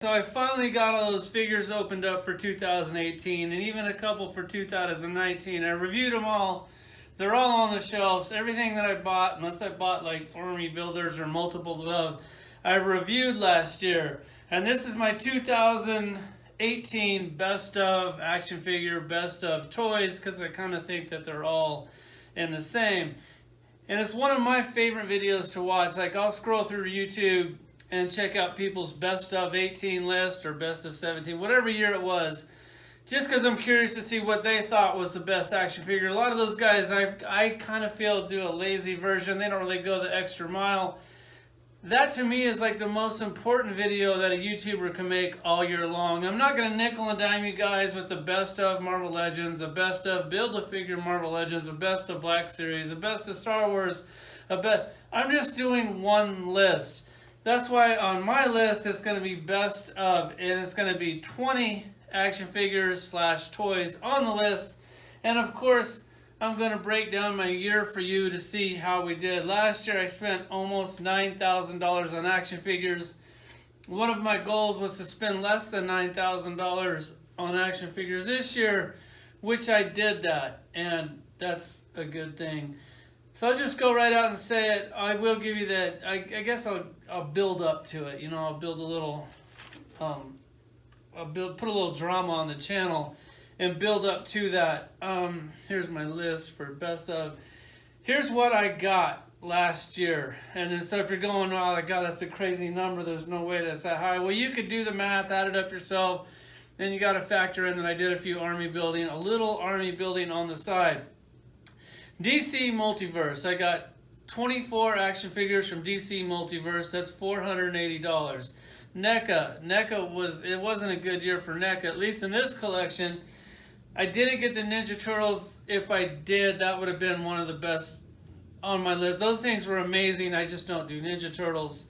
So I finally got all those figures opened up for 2018 and even a couple for 2019. I reviewed them all. They're all on the shelves. Everything that I bought, unless I bought like army builders or multiples of, I reviewed last year. And this is my 2018 best of action figure, best of toys, because I kind of think that they're all in the same. And it's one of my favorite videos to watch. Like, I'll scroll through YouTube and check out people's best of 18 list or best of 17, whatever year it was, just because I'm curious to see what they thought was the best action figure. A lot of those guys, I kind of feel do a lazy version. They don't really go the extra mile. That to me is like the most important video that a YouTuber can make all year long. I'm not going to nickel and dime you guys with the best of Marvel Legends, the best of Build-A-Figure Marvel Legends, the best of Black Series, the best of Star Wars. I'm just doing one list. That's why on my list it's going to be best of, and it's going to be 20 action figures / toys on the list. And of course, I'm going to break down my year for you to see how we did. Last year I spent almost $9,000 on action figures. One of my goals was to spend less than $9,000 on action figures this year, which I did that, and that's a good thing. So I'll just go right out and say it. I will give you that. I guess I'll build up to it. You know, I'll build a little, put a little drama on the channel and build up to that. Here's my list for best of. Here's what I got last year. And then so if you're going, oh my God, that's a crazy number. There's no way that's that high. Well, you could do the math, add it up yourself. Then you got to factor in that I did a few army building, a little army building on the side. DC Multiverse. I got 24 action figures from DC Multiverse. That's $480. NECA. It wasn't a good year for NECA, at least in this collection. I didn't get the Ninja Turtles. If I did, that would have been one of the best on my list. Those things were amazing. I just don't do Ninja Turtles.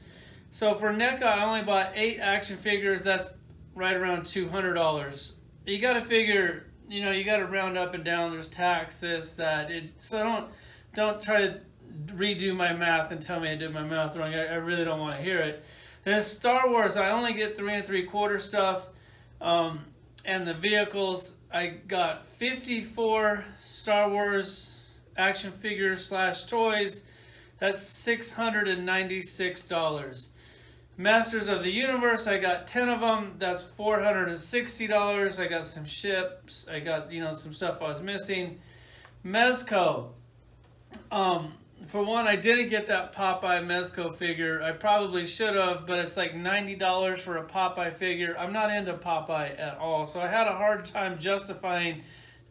So for NECA, I only bought 8 action figures. That's right around $200. You got to figure, you know, you got to round up and down. There's tax, this, that. So don't try to redo my math and tell me I did my math wrong. I really don't want to hear it. Then Star Wars, I only get 3 3/4 stuff. And the vehicles, I got 54 Star Wars action figures / toys. That's $696. Masters of the Universe, I got 10 of them. That's $460. I got some ships. I got, you know, some stuff I was missing. Mezco. For one, I didn't get that Popeye Mezco figure. I probably should have, but it's like $90 for a Popeye figure. I'm not into Popeye at all, so I had a hard time justifying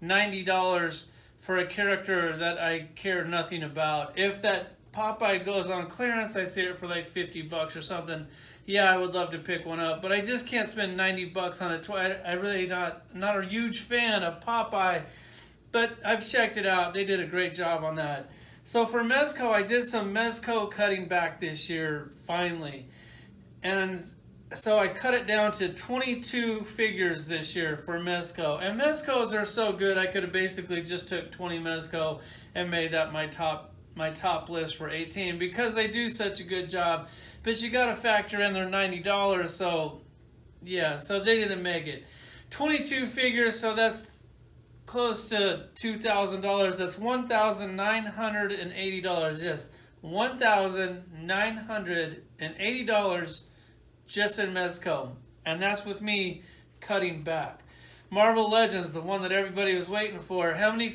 $90 for a character that I care nothing about. If that Popeye goes on clearance, I see it for like $50 or something. Yeah, I would love to pick one up, but I just can't spend $90 on a toy. I really not a huge fan of Popeye, but I've checked it out. They did a great job on that. So for Mezco, I did some Mezco cutting back this year, finally. And so I cut it down to 22 figures this year for Mezco. And Mezcos are so good, I could have basically just took 20 Mezco and made that my top list for 18 because they do such a good job. But you got to factor in their $90, so yeah, so they didn't make it. 22 figures, so that's close to $2,000. That's $1,980. Yes, $1,980 just in Mezco. And that's with me cutting back. Marvel Legends, the one that everybody was waiting for. How many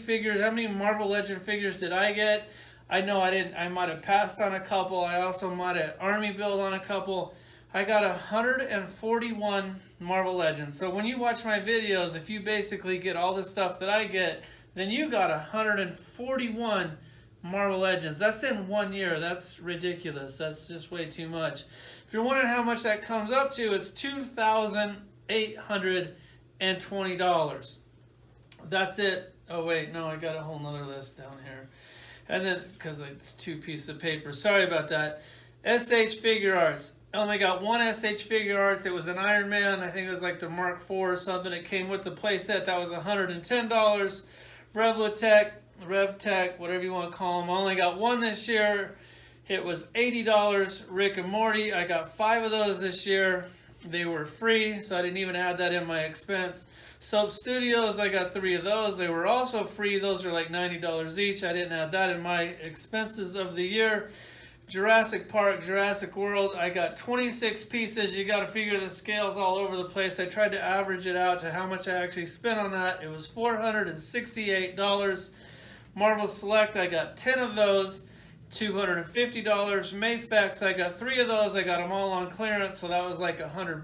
Marvel Legend figures did I get? I know I didn't. I might have passed on a couple. I also might have army build on a couple. I got 141 Marvel Legends. So when you watch my videos, if you basically get all the stuff that I get, then you got 141 Marvel Legends. That's in 1 year. That's ridiculous. That's just way too much. If you're wondering how much that comes up to, it's $2,820. That's it. Oh wait, no, I got a whole nother list down here. And then, because it's 2 pieces of paper. Sorry about that. SH Figure Arts. I only got one SH Figure Arts. It was an Iron Man. I think it was like the Mark IV or something. It came with the playset. That was $110. RevTech, whatever you want to call them. I only got one this year. It was $80. Rick and Morty. I got 5 of those this year. They were free, so I didn't even add that in my expense. Soap Studios, I got 3 of those. They were also free. Those are like $90 each. I didn't add that in my expenses of the year. Jurassic Park, Jurassic World, I got 26 pieces. You got to figure the scales all over the place. I tried to average it out to how much I actually spent on that. It was $468. Marvel Select, I got 10 of those, $250. Mayfex, I got 3 of those. I got them all on clearance, so that was like $100.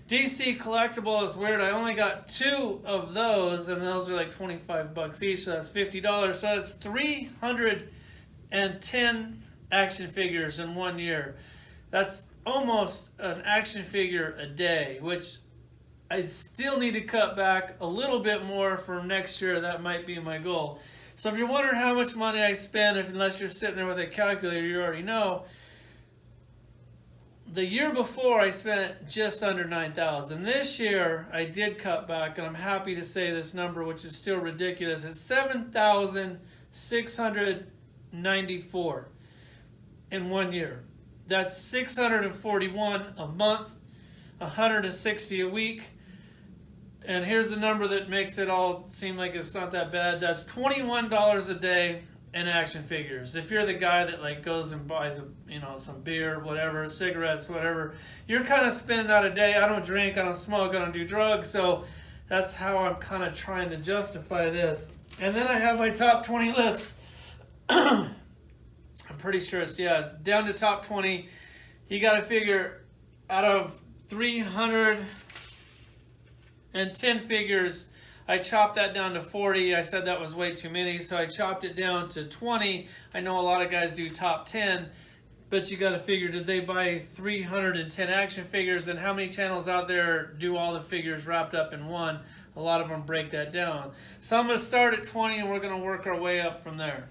DC Collectible is weird. I only got 2 of those, and those are like $25 each, so that's $50. So that's 310 action figures in 1 year. That's almost an action figure a day, which I still need to cut back a little bit more for next year. That might be my goal. So if you're wondering how much money I spend, unless you're sitting there with a calculator, you already know. The year before, I spent just under $9,000. This year, I did cut back, and I'm happy to say this number, which is still ridiculous. It's $7,694 in 1 year. That's $641 a month, $160 a week. And here's the number that makes it all seem like it's not that bad. That's $21 a day in action figures. If you're the guy that like goes and buys some beer, whatever, cigarettes, whatever, you're kind of spending that a day. I don't drink, I don't smoke, I don't do drugs, so that's how I'm kind of trying to justify this. And then I have my top 20 list. I'm pretty sure it's down to top 20. You got to figure out of 310 figures, I chopped that down to 40. I said that was way too many, so I chopped it down to 20. I know a lot of guys do top 10, but you got to figure, did they buy 310 action figures, and how many channels out there do all the figures wrapped up in one? A lot of them break that down. So I'm going to start at 20, and we're going to work our way up from there.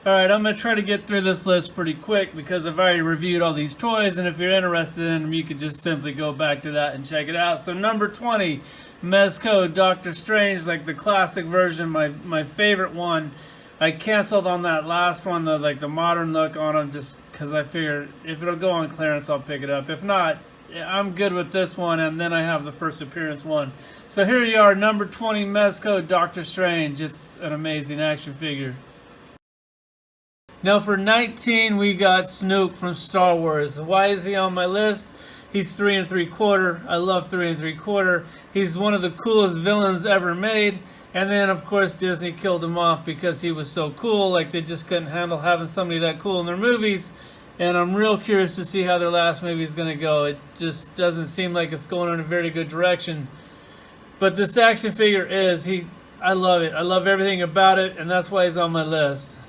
Alright, I'm going to try to get through this list pretty quick because I've already reviewed all these toys, and if you're interested in them, you could just simply go back to that and check it out. So number 20, Mezco Doctor Strange, like the classic version, my favorite one. I canceled on that last one, the modern look on them, just because I figured if it'll go on clearance, I'll pick it up. If not, I'm good with this one, and then I have the first appearance one. So here you are, number 20, Mezco Doctor Strange. It's an amazing action figure. Now for 19, we got Snoke from Star Wars. Why is he on my list? He's 3 3/4. I love 3 3/4. He's one of the coolest villains ever made. And then, of course, Disney killed him off because he was so cool. Like, they just couldn't handle having somebody that cool in their movies. And I'm real curious to see how their last movie is going to go. It just doesn't seem like it's going in a very good direction. But this action figure is, I love it. I love everything about it, and that's why he's on my list.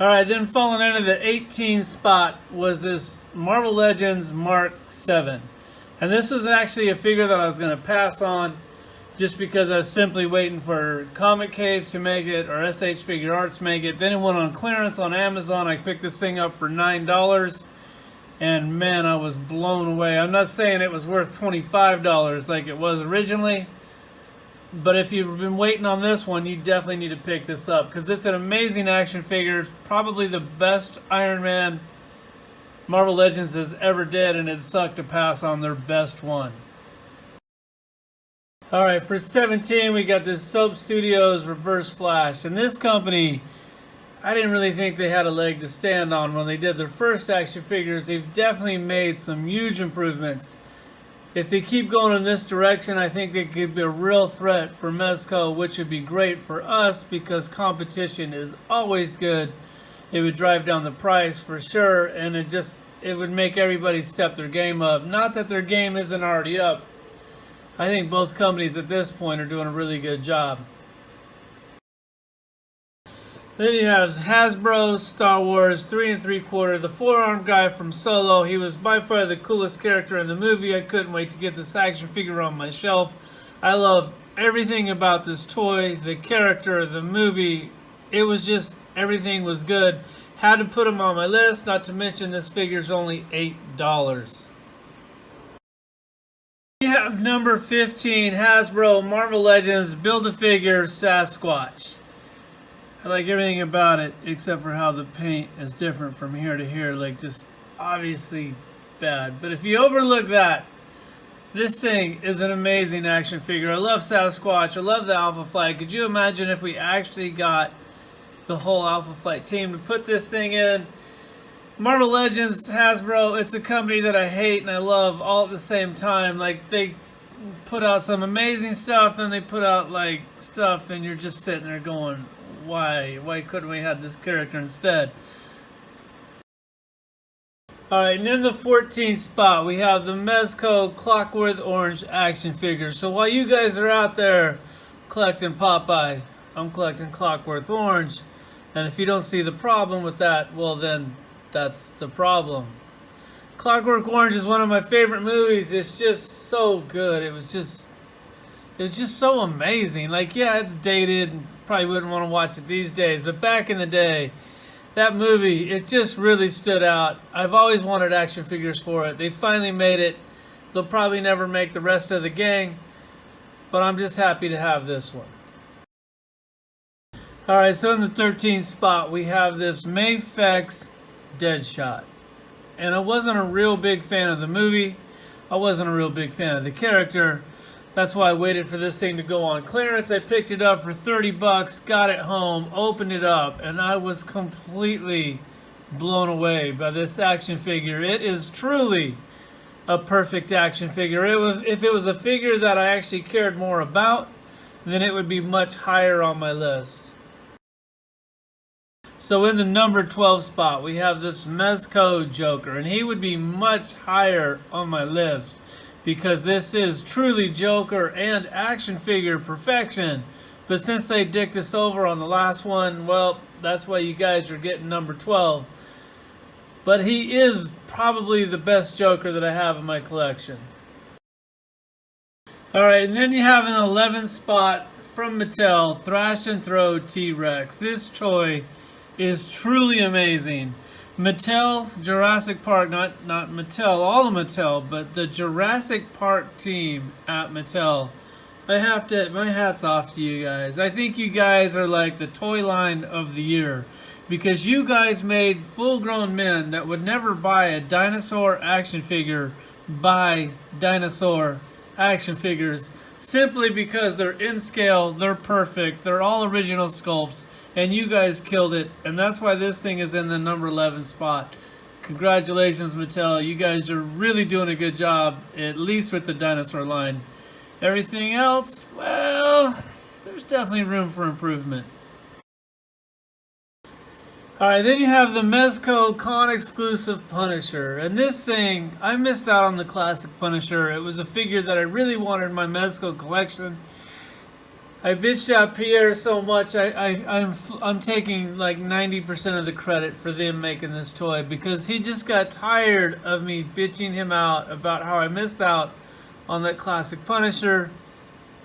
Alright, then falling into the 18 spot was this Marvel Legends Mark 7. And this was actually a figure that I was going to pass on just because I was simply waiting for Comic Cave to make it or SH Figure Arts to make it. Then it went on clearance on Amazon. I picked this thing up for $9. And man, I was blown away. I'm not saying it was worth $25 like it was originally. But if you've been waiting on this one, you definitely need to pick this up because it's an amazing action figure. It's probably the best Iron Man Marvel Legends has ever did, and it sucked to pass on their best one. Alright, for 17, we got this Soap Studios Reverse Flash. And this company, I didn't really think they had a leg to stand on when they did their first action figures. They've definitely made some huge improvements. If they keep going in this direction, I think they could be a real threat for Mezco, which would be great for us because competition is always good. It would drive down the price for sure, and it would make everybody step their game up. Not that their game isn't already up. I think both companies at this point are doing a really good job. Then you have Hasbro, Star Wars, 3 3/4, the four-armed guy from Solo. He was by far the coolest character in the movie. I couldn't wait to get this action figure on my shelf. I love everything about this toy, the character, the movie. It was just, everything was good. Had to put him on my list, not to mention this figure's only $8. You have number 15, Hasbro Marvel Legends Build-A-Figure Sasquatch. I like everything about it except for how the paint is different from here to here, like just obviously bad. But if you overlook that, this thing is an amazing action figure. I love Sasquatch. I love the Alpha Flight. Could you imagine if we actually got the whole Alpha Flight team to put this thing in? Marvel Legends, Hasbro, it's a company that I hate and I love all at the same time. Like, they put out some amazing stuff, then they put out like stuff and you're just sitting there going, why couldn't we have this character instead? Alright, and in the 14th spot, we have the Mezco Clockwork Orange action figure. So while you guys are out there collecting Popeye, I'm collecting Clockwork Orange. And if you don't see the problem with that, well then, that's the problem. Clockwork Orange is one of my favorite movies. It's just so good. It's just so amazing. Like, yeah, it's dated. Probably wouldn't want to watch it these days. But back in the day, that movie, it just really stood out. I've always wanted action figures for it. They finally made it. They'll probably never make the rest of the gang. But I'm just happy to have this one. Alright, so in the 13th spot, we have this Mayfex Deadshot. And I wasn't a real big fan of the movie. I wasn't a real big fan of the character. That's why I waited for this thing to go on clearance. I picked it up for 30 bucks, got it home, opened it up, and I was completely blown away by this action figure. It is truly a perfect action figure. If it was a figure that I actually cared more about, then it would be much higher on my list. So in the number 12 spot, we have this Mezco Joker, and he would be much higher on my list because this is truly Joker and action figure perfection. But since they dicked us over on the last one, well, that's why you guys are getting number 12. But he is probably the best Joker that I have in my collection. Alright, and then you have an 11th spot from Mattel, Thrash and Throw T-Rex. This toy is truly amazing. Mattel, Jurassic Park, not Mattel, all of Mattel, but the Jurassic Park team at Mattel. I have to, my hat's off to you guys. I think you guys are like the toy line of the year because you guys made full-grown men that would never buy a dinosaur action figure buy dinosaur action figures simply because they're in scale, they're perfect, they're all original sculpts, and you guys killed it, and that's why this thing is in the number 11 spot. Congratulations, Mattel. You guys are really doing a good job, at least with the dinosaur line. Everything else, well, there's definitely room for improvement. Alright, then you have the Mezco Con exclusive Punisher. And this thing, I missed out on the classic Punisher. It was a figure that I really wanted in my Mezco collection. I bitched out Pierre so much, I'm taking like 90% of the credit for them making this toy because he just got tired of me bitching him out about how I missed out on that classic Punisher.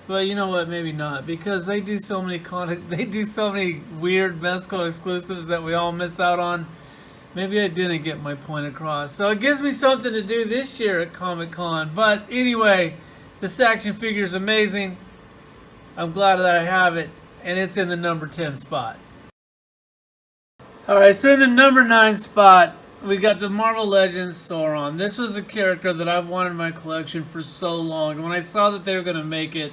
But you know what? Maybe not, because they do so many weird Mezco exclusives that we all miss out on. Maybe I didn't get my point across. So it gives me something to do this year at Comic-Con. But anyway, this action figure is amazing. I'm glad that I have it, and it's in the number 10 spot. Alright, so in the number 9 spot, we got the Marvel Legends Sauron. This was a character that I've wanted in my collection for so long. And when I saw that they were going to make it,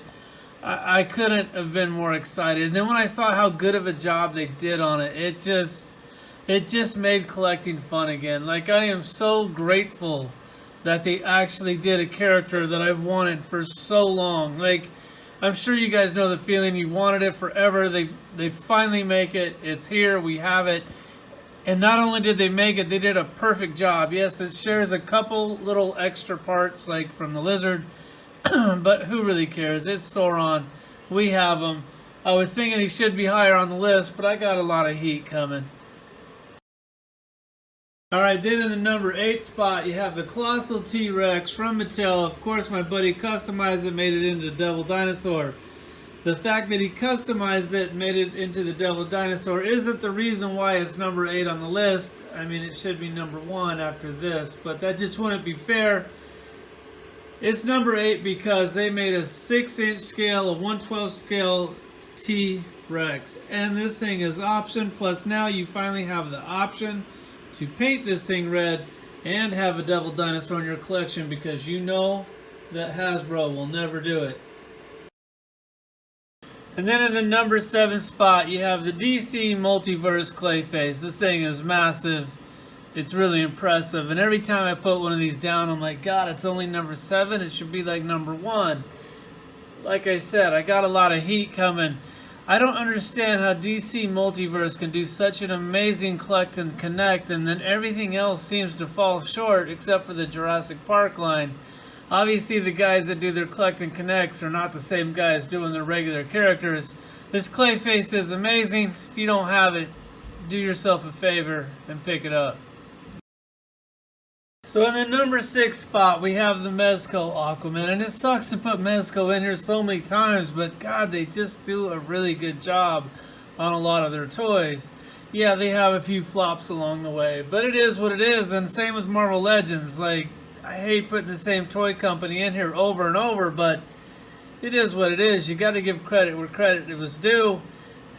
I couldn't have been more excited. And then when I saw how good of a job they did on it, it just made collecting fun again. Like, I am so grateful that they actually did a character that I've wanted for so long. Like, I'm sure you guys know the feeling. You've wanted it forever. They finally make it. It's here. We have it. And not only did they make it, they did a perfect job. Yes, it shares a couple little extra parts, like from the lizard. But who really cares? It's Sauron. We have him. I was thinking he should be higher on the list, but I got a lot of heat coming. Alright, then in the number 8 spot, you have the Colossal T-Rex from Mattel. Of course, my buddy customized it, made it into Devil Dinosaur. The fact that he customized it and made it into the Devil Dinosaur isn't the reason why it's number 8 on the list. I mean, it should be number 1 after this, but that just wouldn't be fair. It's number 8 because they made a 6-inch scale, a 1/12 scale T-Rex. And this thing is option, plus now you finally have the option to paint this thing red and have a Devil Dinosaur in your collection, because you know that Hasbro will never do it. And then in the number 7 spot, you have the DC Multiverse Clayface. This thing is massive. It's really impressive. And every time I put one of these down, I'm like, God, it's only number 7. It should be like number 1. Like I said, I got a lot of heat coming. I don't understand how DC Multiverse can do such an amazing collect and connect, and then everything else seems to fall short except for the Jurassic Park line. Obviously, the guys that do their collect and connects are not the same guys doing their regular characters. This Clayface is amazing. If you don't have it, do yourself a favor and pick it up. So in the number 6 spot, we have the Mezco Aquaman. And it sucks to put Mezco in here so many times, but God, they just do a really good job on a lot of their toys. Yeah, they have a few flops along the way, but it is what it is. And same with Marvel Legends. Like, I hate putting the same toy company in here over and over, but it is what it is. You got to give credit where credit was due.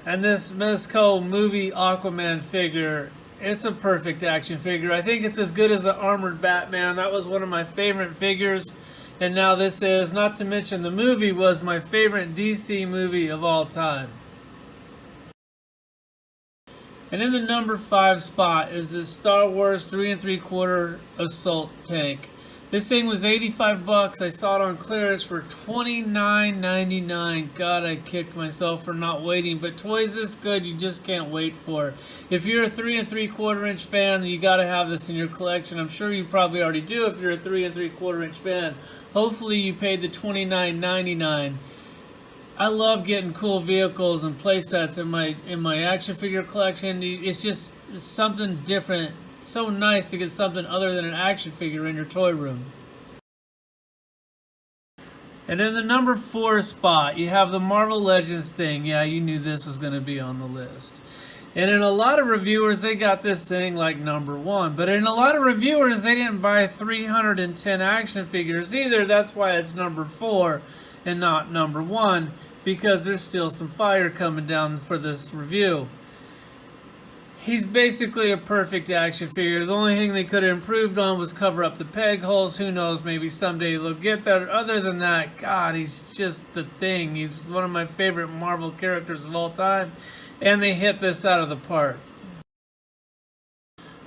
And this Mezco movie Aquaman figure, it's a perfect action figure. I think it's as good as the Armored Batman. That was one of my favorite figures. And now this is, not to mention the movie was my favorite DC movie of all time. And in the number 5 spot is this Star Wars 3 3/4 assault tank. This thing was 85 bucks. I saw it on clearance for $29.99. God, I kicked myself for not waiting. But toys this good, you just can't wait for. If you're a 3 3/4 inch fan, you got to have this in your collection. I'm sure you probably already do if you're a 3 3/4 inch fan. Hopefully you paid the $29.99. I love getting cool vehicles and playsets in my action figure collection. It's just something different. So nice to get something other than an action figure in your toy room. And in the number 4 spot, you have the Marvel Legends thing. Yeah, you knew this was going to be on the list. And in a lot of reviewers, they got this thing like number 1. But in a lot of reviewers, they didn't buy 310 action figures either. That's why it's number 4 and not number 1. Because there's still some fire coming down for this review. He's basically a perfect action figure. The only thing they could have improved on was cover up the peg holes. Who knows, maybe someday they'll get that. Other than that, God, he's just the thing. He's one of my favorite Marvel characters of all time. And they hit this out of the park.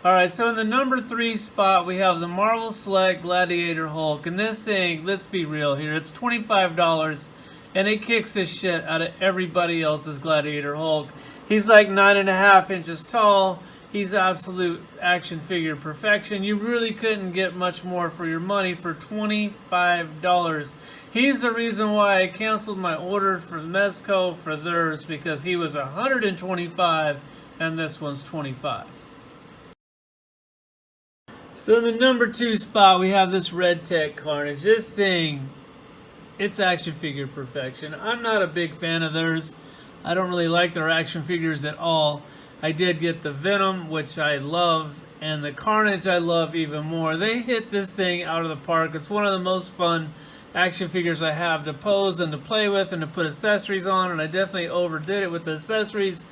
Alright, so in the number 3 spot, we have the Marvel Select Gladiator Hulk. And this thing, let's be real here, it's $25. And it kicks the shit out of everybody else's Gladiator Hulk. He's like 9.5 inches tall. He's absolute action figure perfection. You really couldn't get much more for your money for $25. He's the reason why I canceled my order for Mezco for theirs, because he was $125 and this one's $25. So in the number 2 spot, we have this red Tech Carnage. This thing, it's action figure perfection. I'm not a big fan of theirs. I don't really like their action figures at all. I did get the Venom, which I love, and the Carnage I love even more. They hit this thing out of the park. It's one of the most fun action figures I have to pose and to play with and to put accessories on, and I definitely overdid it with the accessories.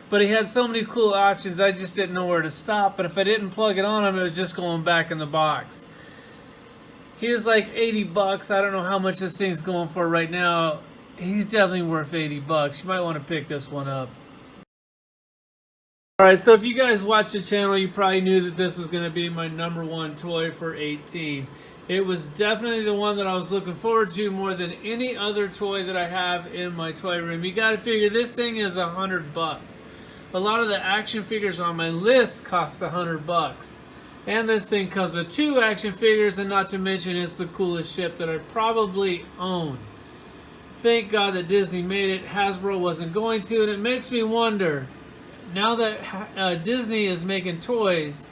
But he had so many cool options, I just didn't know where to stop. But if I didn't plug it on him, it was just going back in the box. He was like 80 bucks. I don't know how much this thing's going for right now. He's definitely worth 80 bucks. You might want to pick this one up. Alright, so if you guys watch the channel, you probably knew that this was going to be my number 1 toy for 18. It was definitely the one that I was looking forward to more than any other toy that I have in my toy room. You got to figure this thing is 100 bucks. A lot of the action figures on my list cost 100 bucks. And this thing comes with 2 action figures, and not to mention it's the coolest ship that I probably own. Thank God that Disney made it. Hasbro wasn't going to, and it makes me wonder, now that Disney is making toys,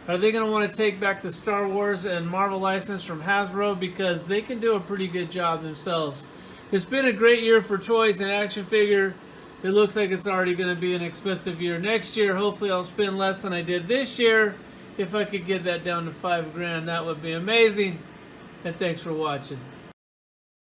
are they going to want to take back the Star Wars and Marvel license from Hasbro? Because they can do a pretty good job themselves. It's been a great year for toys and action figure. It looks like it's already going to be an expensive year next year. Hopefully I'll spend less than I did this year. If I could get that down to $5 grand, that would be amazing. And thanks for watching.